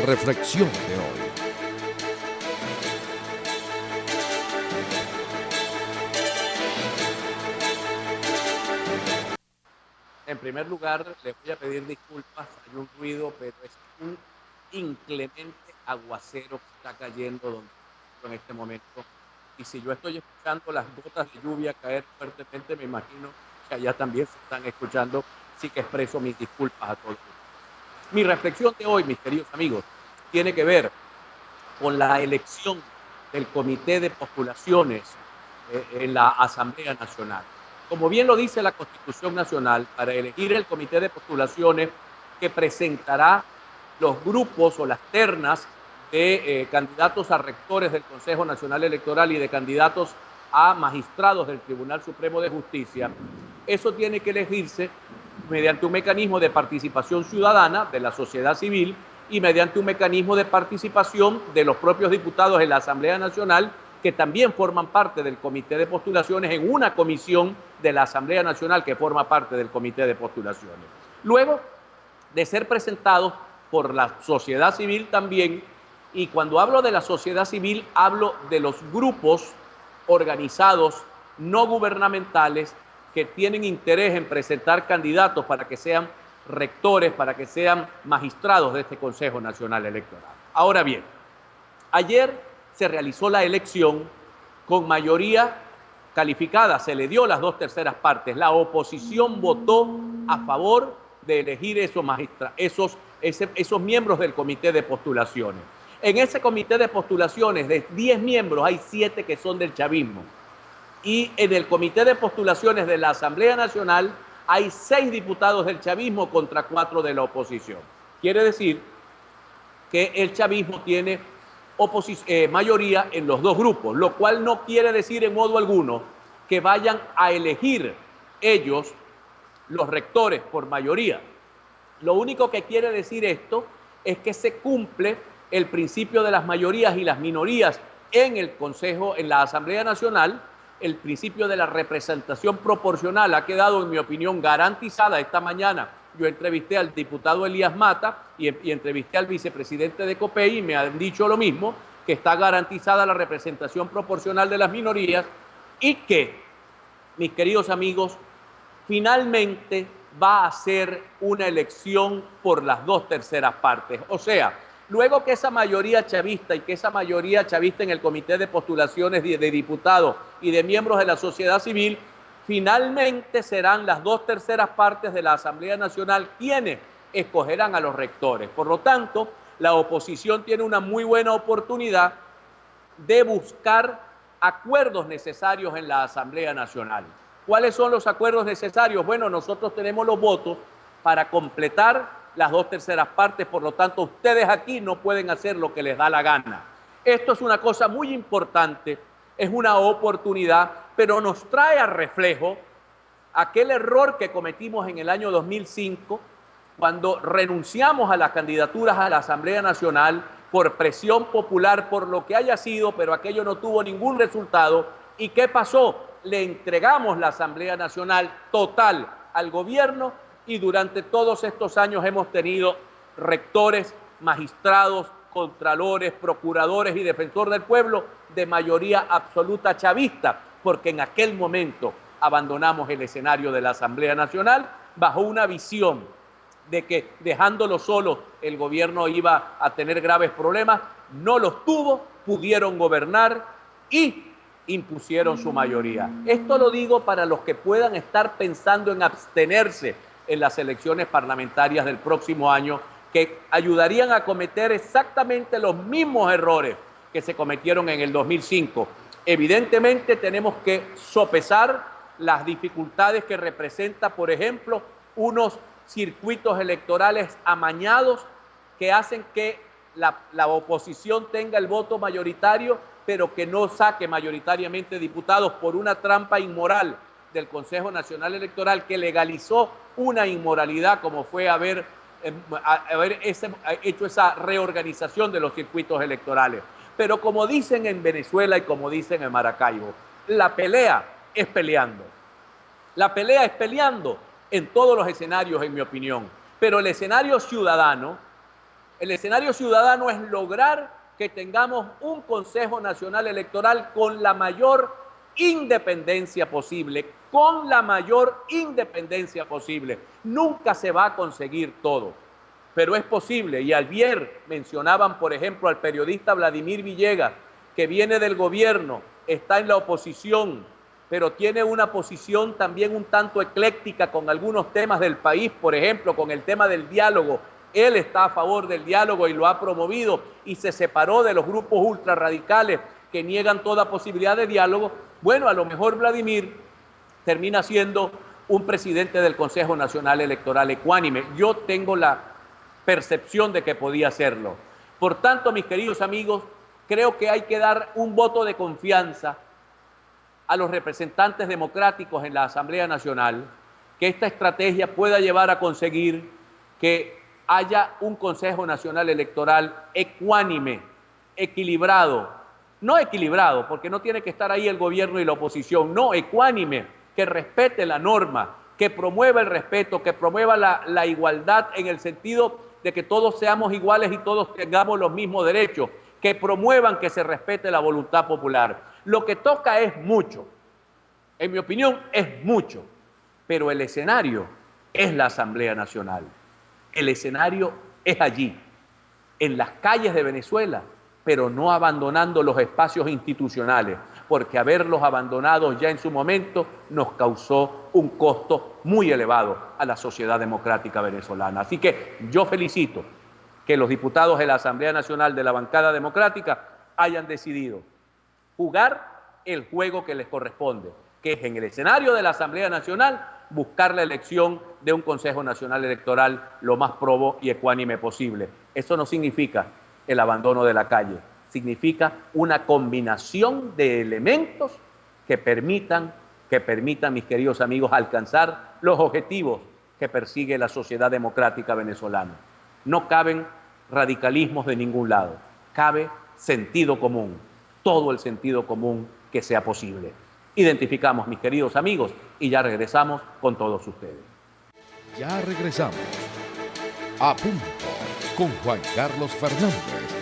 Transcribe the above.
reflexión de hoy. En primer lugar, les voy a pedir disculpas, hay un ruido, pero es un inclemente aguacero que está cayendo donde estoy en este momento. Y si yo estoy escuchando las gotas de lluvia caer fuertemente, me imagino que allá también se están escuchando, así que expreso mis disculpas a todos. Mi reflexión de hoy, mis queridos amigos, tiene que ver con la elección del Comité de Postulaciones en la Asamblea Nacional. Como bien lo dice la Constitución Nacional, para elegir el Comité de Postulaciones que presentará los grupos o las ternas de candidatos a rectores del Consejo Nacional Electoral y de candidatos a magistrados del Tribunal Supremo de Justicia, eso tiene que elegirse mediante un mecanismo de participación ciudadana de la sociedad civil y mediante un mecanismo de participación de los propios diputados en la Asamblea Nacional, que también forman parte del Comité de Postulaciones en una comisión de la Asamblea Nacional que forma parte del Comité de Postulaciones. Luego de ser presentados por la sociedad civil también, y cuando hablo de la sociedad civil, hablo de los grupos organizados no gubernamentales que tienen interés en presentar candidatos para que sean rectores, para que sean magistrados de este Consejo Nacional Electoral. Ahora bien, ayer se realizó la elección con mayoría calificada, se le dio las 2/3 partes. La oposición votó a favor de elegir esos miembros del comité de postulaciones. En ese comité de postulaciones, de 10 miembros, hay 7 que son del chavismo. Y en el comité de postulaciones de la Asamblea Nacional hay 6 diputados del chavismo contra 4 de la oposición. Quiere decir que el chavismo tiene mayoría en los dos grupos, lo cual no quiere decir en modo alguno que vayan a elegir ellos los rectores por mayoría. Lo único que quiere decir esto es que se cumple el principio de las mayorías y las minorías en el Consejo, en la Asamblea Nacional. El principio de la representación proporcional ha quedado, en mi opinión, garantizada. Esta mañana yo entrevisté al diputado Elías Mata y entrevisté al vicepresidente de COPEI y me han dicho lo mismo, que está garantizada la representación proporcional de las minorías y que, mis queridos amigos, finalmente va a ser una elección por las 2/3 partes. O sea, luego que esa mayoría chavista y que esa mayoría chavista en el comité de postulaciones de diputados y de miembros de la sociedad civil, finalmente serán las 2/3 partes de la Asamblea Nacional quienes escogerán a los rectores. Por lo tanto, la oposición tiene una muy buena oportunidad de buscar acuerdos necesarios en la Asamblea Nacional. ¿Cuáles son los acuerdos necesarios? Bueno, nosotros tenemos los votos para completar las 2/3 partes, por lo tanto, ustedes aquí no pueden hacer lo que les da la gana. Esto es una cosa muy importante, es una oportunidad, pero nos trae a reflejo aquel error que cometimos en el año 2005, cuando renunciamos a las candidaturas a la Asamblea Nacional por presión popular, por lo que haya sido, pero aquello no tuvo ningún resultado. ¿Y qué pasó? Le entregamos la Asamblea Nacional total al gobierno y durante todos estos años hemos tenido rectores, magistrados, contralores, procuradores y defensor del pueblo de mayoría absoluta chavista, porque en aquel momento abandonamos el escenario de la Asamblea Nacional bajo una visión de que dejándolo solo el gobierno iba a tener graves problemas. No los tuvo, pudieron gobernar y impusieron su mayoría. Esto lo digo para los que puedan estar pensando en abstenerse en las elecciones parlamentarias del próximo año, que ayudarían a cometer exactamente los mismos errores que se cometieron en el 2005. Evidentemente tenemos que sopesar las dificultades que representa, por ejemplo, unos circuitos electorales amañados que hacen que la oposición tenga el voto mayoritario, pero que no saque mayoritariamente diputados por una trampa inmoral del Consejo Nacional Electoral que legalizó una inmoralidad como fue haber hecho esa reorganización de los circuitos electorales. Pero como dicen en Venezuela y como dicen en Maracaibo, la pelea es peleando. La pelea es peleando en todos los escenarios, en mi opinión. Pero el escenario ciudadano El escenario ciudadano es lograr que tengamos un Consejo Nacional Electoral con la mayor independencia posible, con la mayor independencia posible. Nunca se va a conseguir todo, pero es posible. Y ayer mencionaban, por ejemplo, al periodista Vladimir Villegas, que viene del gobierno, está en la oposición, pero tiene una posición también un tanto ecléctica con algunos temas del país, por ejemplo, con el tema del diálogo. Él está a favor del diálogo y lo ha promovido y se separó de los grupos ultrarradicales que niegan toda posibilidad de diálogo. Bueno, a lo mejor Vladimir termina siendo un presidente del Consejo Nacional Electoral ecuánime. Yo tengo la percepción de que podía serlo. Por tanto, mis queridos amigos, creo que hay que dar un voto de confianza a los representantes democráticos en la Asamblea Nacional, que esta estrategia pueda llevar a conseguir que haya un Consejo Nacional Electoral ecuánime, equilibrado, no equilibrado, porque no tiene que estar ahí el gobierno y la oposición, no, ecuánime, que respete la norma, que promueva el respeto, que promueva la igualdad en el sentido de que todos seamos iguales y todos tengamos los mismos derechos, que promuevan que se respete la voluntad popular. Lo que toca es mucho, en mi opinión es mucho, pero el escenario es la Asamblea Nacional. El escenario es allí, en las calles de Venezuela, pero no abandonando los espacios institucionales, porque haberlos abandonado ya en su momento nos causó un costo muy elevado a la sociedad democrática venezolana. Así que yo felicito que los diputados de la Asamblea Nacional de la bancada democrática hayan decidido jugar el juego que les corresponde, que es en el escenario de la Asamblea Nacional buscar la elección de un Consejo Nacional Electoral lo más probo y ecuánime posible. Eso no significa el abandono de la calle, significa una combinación de elementos que permitan, mis queridos amigos, alcanzar los objetivos que persigue la sociedad democrática venezolana. No caben radicalismos de ningún lado, cabe sentido común, todo el sentido común que sea posible. Identificamos, mis queridos amigos, y ya regresamos con todos ustedes. Ya regresamos. A punto con Juan Carlos Fernández.